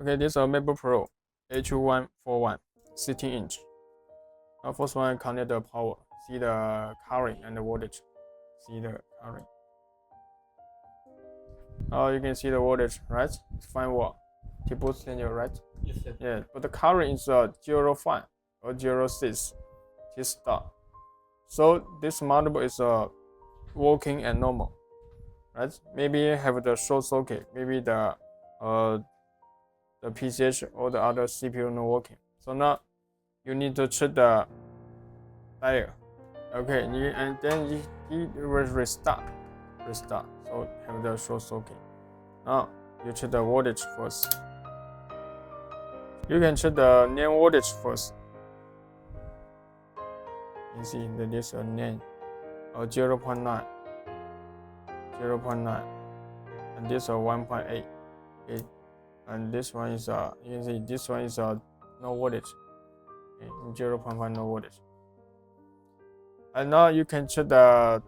Okay, this is a MacBook Pro A2141 16-inch. Now first one, connect the power. See the current and the voltage. See the current. Now you can see the voltage, right? It's 5 watt. To boost in your right? Yes, sir. Yeah, but the current is 0.5 or 0.6. It's start. So this motherboard is working and normal, right? Maybe have the short circuit. Maybe the PCH or the other CPU not working. So now you need to check the dial. Okay, and then you will restart. So have the short circuit. Now you check the voltage first. You can check the NAND voltage first. You see that this is a NAND 0.9, 0.9, and this is 1.8. Okay, and this one is you can see this one is no voltage. Okay, 0.5 no voltage. And now you can check the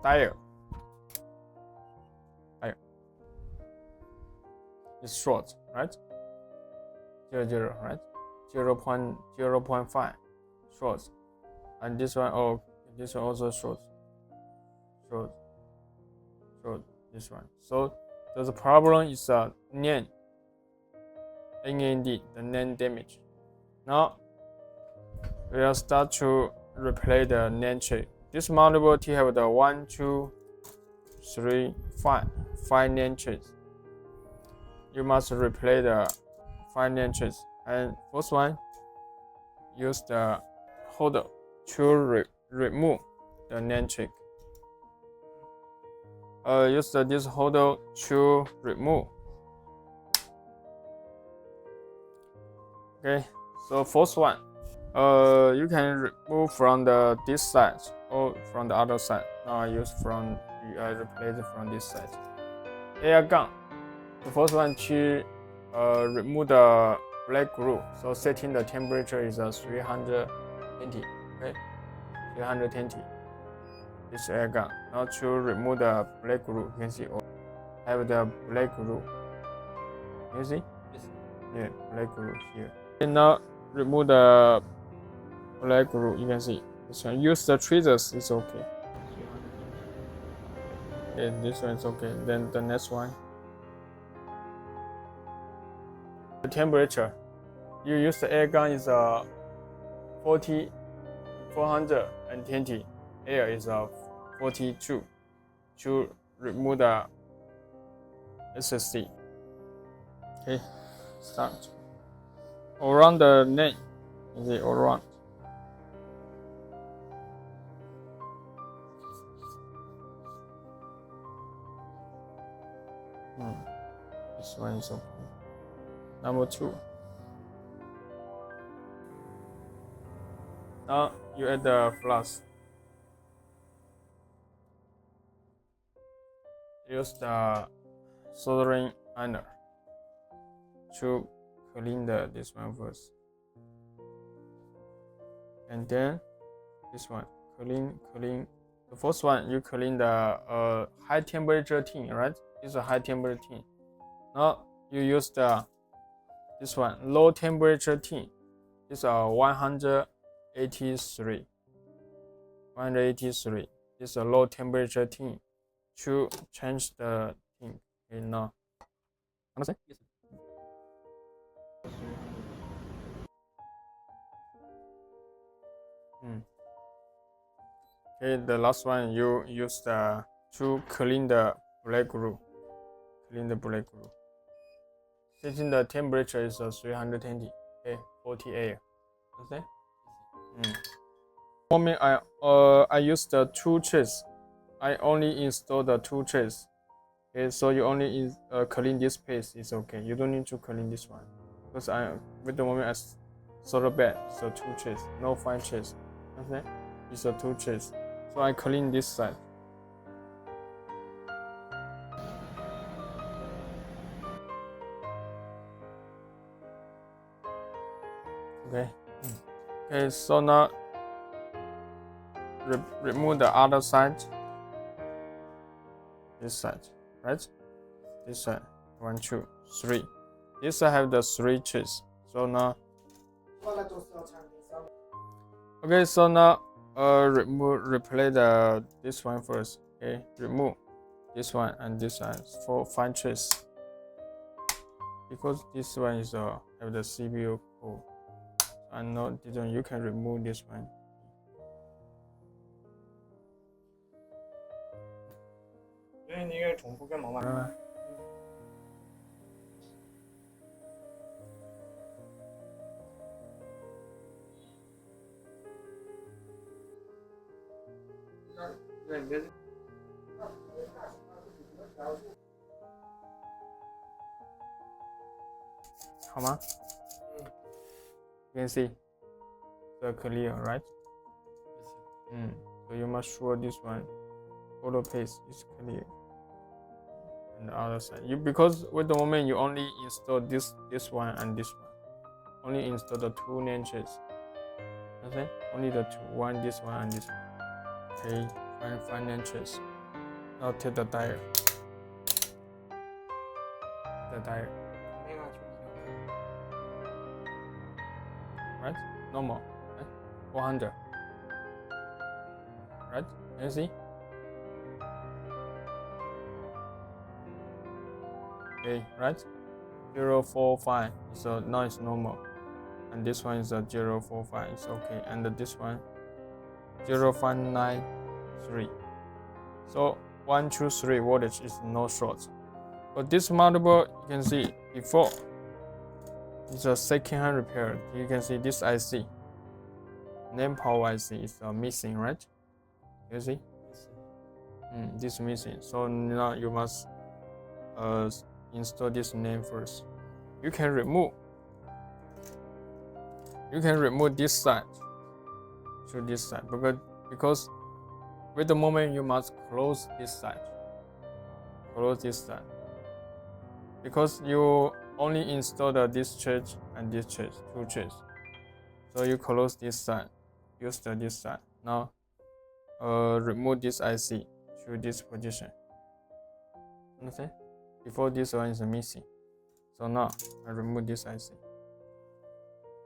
dial. It's short, right? 0, right? 0.5 short. And this one, this one also short. This one. So the problem is NAND, the NAND damage. Now we will start to replace the NAND chip. This motherboard have the 1, 2, 3, 5 NAND chips. You must replace the 5 NAND chips. And first one, use the holder to remove the NAND chip. Use this holder to remove. Okay, so first one, you can remove from this side or from the other side. Now I replace it from this side. Air gun. The first one to remove the black glue. So setting the temperature is 320. Okay, 320. This air gun. Now to remove the black glue, you can see have the black glue. You see? Yes. Yeah, black glue here. And now remove the black glue. You can see this one. Use the tweezers. It's okay. Yeah, this one is okay. Then the next one. The temperature. You use the air gun is 420. Air is 42 to remove the SSD. Okay, start. Around the NAND, you see all around. This one is okay. Number 2. Now you add the flash. Use the soldering iron to clean this one first, and then this one clean. The first one you clean the high temperature tin, right? It's a high temperature tin. Now you use this one low temperature tin. It's a 183. 183. It's a low temperature tin to change the thing. Okay, now understand? Yes, sir. Okay, the last one you use to clean the black glue. Clean the black glue. Setting the temperature is 320. Okay, 40 air. Understand? For me, I use the 2 chips. I only install the 2 chips. Okay, so you only clean this piece. It's okay. You don't need to clean this one because with the moment I solder bad. So 2 chips, no 5 chips. Understand? It's a 2 chips. So I clean this side. Okay. Okay, so now remove the other side. This side, right? This side. 1, 2, 3. this I have the 3 chips. So now, okay. So now, replace this one first. Okay, remove this one and this one for 5 chips. Because this one is have the CPU code. And not this one, you can remove this one. Come on. You can see the clear, right? So you must sure this one auto paste is clear. And the other side, because with the moment you only install this one and this one, only install the 2 NAND chips. Okay, only the 2, this one and this one. Okay, find NAND chips. Now take the dial. Right? Normal. Right? 400. Right? Can you see? Okay, right? 045. So now it's normal. And this one is a 045. It's okay. And this one 0593. So 1, 2, 3 voltage is no short. But this motherboard, you can see before it's a second-hand repair. You can see this IC, NAND power IC, is missing, right? You see? This missing. So now you must install this NAND first. You can remove this side to this side because with the moment you must close this side. Because you only install this church and this church, 2 churches. So you close this side, use this side. Now remove this IC to this position. Understand? Before this one is missing. So now I remove this IC.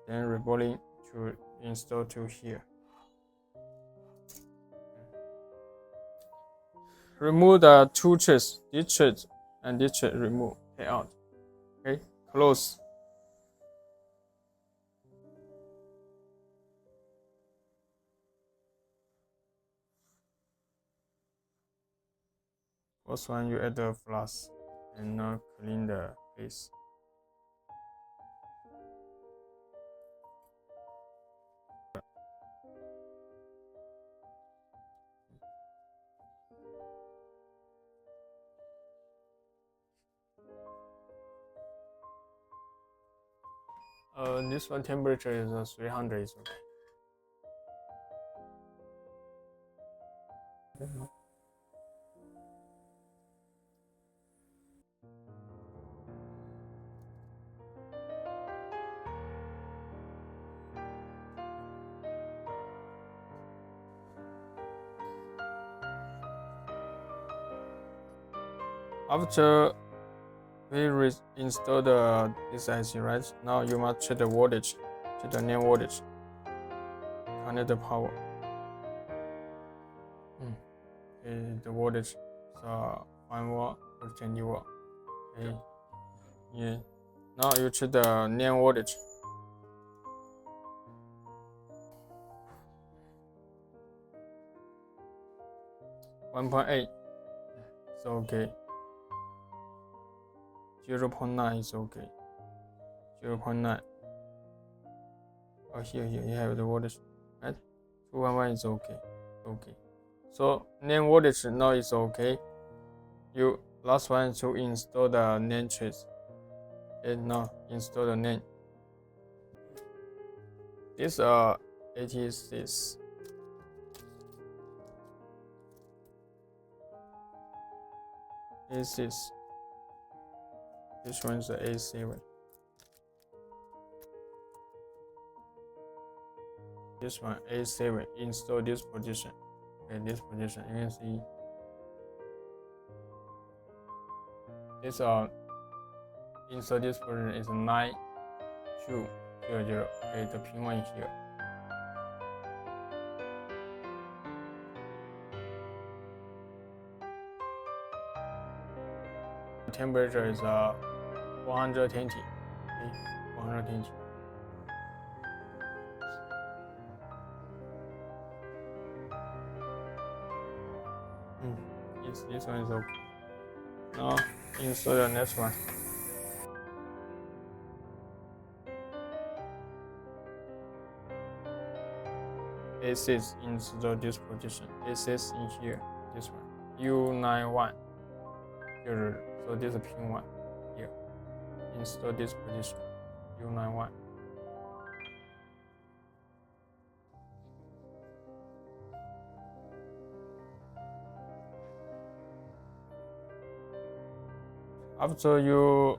Then rebolting to install to here. Remove the 2 churches, this church and this church, remove, take out. Okay, close. First one, you add the flash and now clean the base. This one temperature is 300 is okay. After we reinstall this IC, right? Now you must check the voltage, check the NAND voltage, connect the power. Okay, the voltage is 5 watt or 20 watt. Okay, yeah. Now you check the NAND voltage. .8 is okay. 0.9 is okay. 0.9. Oh, here you have the voltage, right? 211 is okay. So NAND voltage now is okay. You last one to install the NAND chips. And now install the NAND. This 86. A6. This one is the A7. This one A7. Install this position. Okay, this position you can see. This insert this version is 9200. Okay, the pin one here. The temperature is 120. Okay, 120. Yes, this one is okay. Now insert the next one. A6 insert this position. A6 in here. This one. U91. Here. So this is pin one. Here. Install this position. U91. After you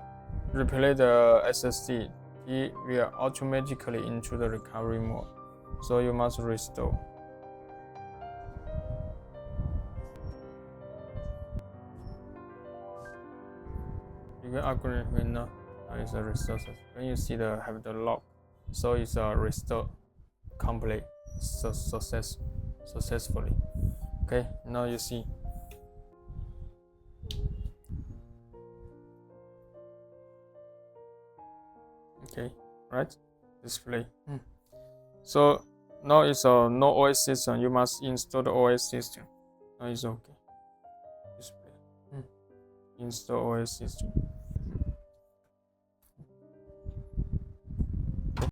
replace the SSD, it will automatically into the recovery mode, so you must restore. You can upgrade when now it's a restore. When you see the have the lock, so it's a restore complete successfully. Okay, now you see. Okay, right? Display. So now it's a no OS system. You must install the OS system. Now it's okay. Display. Install OS system.